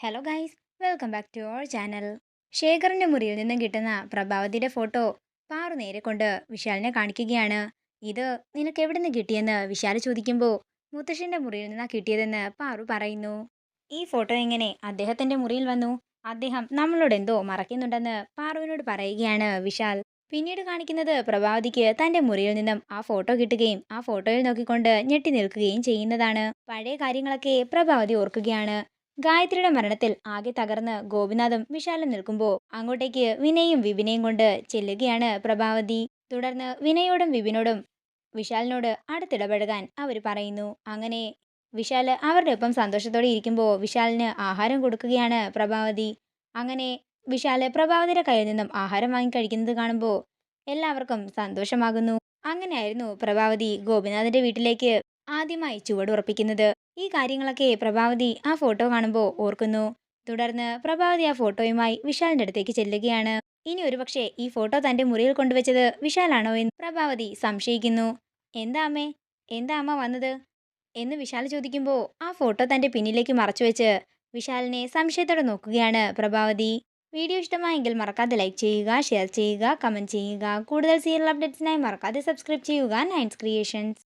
Hello guys, welcome back to our channel. ശേഖറിന്റെ മുറിയിൽ നിന്നും കിട്ടുന്ന പ്രഭാവതിയുടെ ഫോട്ടോ പാറു നേരെ കൊണ്ട് വിശാലിനെ കാണിക്കുകയാണ്. ഇത് നിനക്ക് എവിടെ നിന്ന് കിട്ടിയെന്ന് വിശാൽ ചോദിക്കുമ്പോൾ മുത്തശ്ശന്റെ മുറിയിൽ നിന്നാ കിട്ടിയതെന്ന് പാറു പറയുന്നു. ഈ ഫോട്ടോ എങ്ങനെ അദ്ദേഹത്തിന്റെ മുറിയിൽ വന്നു? അദ്ദേഹം നമ്മളോട് എന്തോ മറക്കുന്നുണ്ടെന്ന് പാറുവിനോട് പറയുകയാണ് വിശാൽ. പിന്നീട് കാണിക്കുന്നത് പ്രഭാവതിക്ക് തന്റെ മുറിയിൽ നിന്നും ആ ഫോട്ടോ കിട്ടുകയും ആ ഫോട്ടോയിൽ നോക്കിക്കൊണ്ട് ഞെട്ടി നിൽക്കുകയും ചെയ്യുന്നതാണ്. പഴയ കാര്യങ്ങളൊക്കെ പ്രഭാവതി ഓർക്കുകയാണ്. ഗായത്രിയുടെ മരണത്തിൽ ആകെ തകർന്ന് ഗോപിനാഥും വിശാലും നിൽക്കുമ്പോൾ അങ്ങോട്ടേക്ക് വിനയും വിപിനെയും കൊണ്ട് ചെല്ലുകയാണ് പ്രഭാവതി. തുടർന്ന് വിനയോടും വിപിനോടും വിശാലിനോട് അടുത്തിടപഴകാൻ അവർ പറയുന്നു. അങ്ങനെ വിശാൽ അവരുടെ ഒപ്പം സന്തോഷത്തോടെ ഇരിക്കുമ്പോൾ വിശാലിന് ആഹാരം കൊടുക്കുകയാണ് പ്രഭാവതി. അങ്ങനെ വിശാല് പ്രഭാവതിയുടെ കയ്യിൽ നിന്നും ആഹാരം വാങ്ങി കഴിക്കുന്നത് കാണുമ്പോൾ എല്ലാവർക്കും സന്തോഷമാകുന്നു. അങ്ങനെയായിരുന്നു പ്രഭാവതി ഗോപിനാഥിന്റെ വീട്ടിലേക്ക് ആദ്യമായി ചുവടുറപ്പിക്കുന്നത്. ഈ കാര്യങ്ങളൊക്കെ പ്രഭാവതി ആ ഫോട്ടോ കാണുമ്പോൾ ഓർക്കുന്നു. തുടർന്ന് പ്രഭാവതി ആ ഫോട്ടോയുമായി വിശാലിന്റെ അടുത്തേക്ക് ചെല്ലുകയാണ്. ഇനി ഒരുപക്ഷെ ഈ ഫോട്ടോ തന്റെ മുറിയിൽ കൊണ്ടുവച്ചത് വിശാലാണോ എന്ന് പ്രഭാവതി സംശയിക്കുന്നു. എന്താ അമ്മേ, എന്താ അമ്മ വന്നത് എന്ന് വിശാൽ ചോദിക്കുമ്പോൾ ആ ഫോട്ടോ തന്റെ പിന്നിലേക്ക് മറച്ചുവെച്ച് വിശാലിനെ സംശയത്തോടെ നോക്കുകയാണ് പ്രഭാവതി. വീഡിയോ ഇഷ്ടമായെങ്കിൽ മറക്കാതെ ലൈക്ക് ചെയ്യുക, ഷെയർ ചെയ്യുക, കമന്റ് ചെയ്യുക. കൂടുതൽ സീരിയൽ അപ്ഡേറ്റ്സിനായി മറക്കാതെ സബ്സ്ക്രൈബ് ചെയ്യുക നയൻസ് ക്രിയേഷൻസ്.